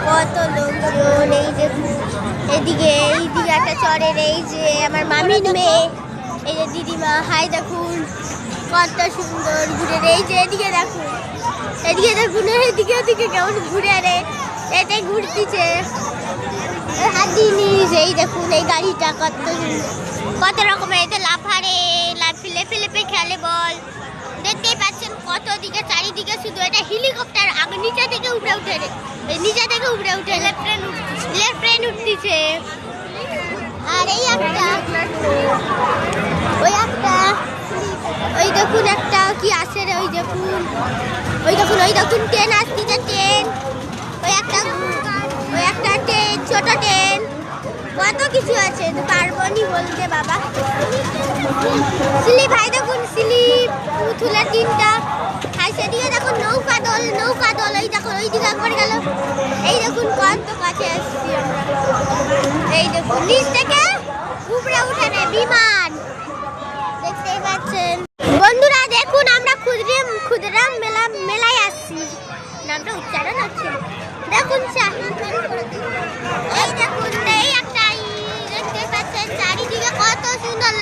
কত লোকজন, এই দেখুন এইদিকে একটা চরের, এই যে আমার মামির মেয়ে, এই যে দিদিমা, হাই দেখুন কত সুন্দর ঘুরে, এই যে এদিকে দেখুন, এদিকে কেমন ঘুরে রে, এটাই ঘুরতেছে হাত দিয়ে নিস। এই দেখুন এই গাড়িটা কত রকমের, এতে লাফারে, ফেলে খেলে বল, দেখতেই পাচ্ছেন কত দিকে চারিদিকে শুধু এটা হেলিকপ্টার, আগে নিচে থেকে উপরে উঠে প্লেন উঠতেছে। আর এই একটা ওই দেখুন একটা কি আছে রে, ওই দেখুন ট্রেন আসতেছে, ট্রেন, ওই একটা ট্রেন, ছোট ট্রেন, কত কিছু আছে পারবনি বলতে বাবা। স্লিপ, ভাই দেখুন স্লিপ, পুতুলের তিনটা, আর সেদিকে দেখুন নৌকা দল, এই দেখুন ওই দিকে একবার গেল, এই দেখুন কত কাছে আসছি আমরা, এই দেখুন নিচ থেকে উপরে উঠে নে বিমান, দেখতেই পাচ্ছেন বন্ধুরা। দেখুন আমরা ক্ষুদিরাম মেলায় আসছি, নামটা উচ্চারণ হচ্ছে, দেখুন এই দেখুন এই একটা, দেখতে পাচ্ছেন চারিদিকে কত সুন্দর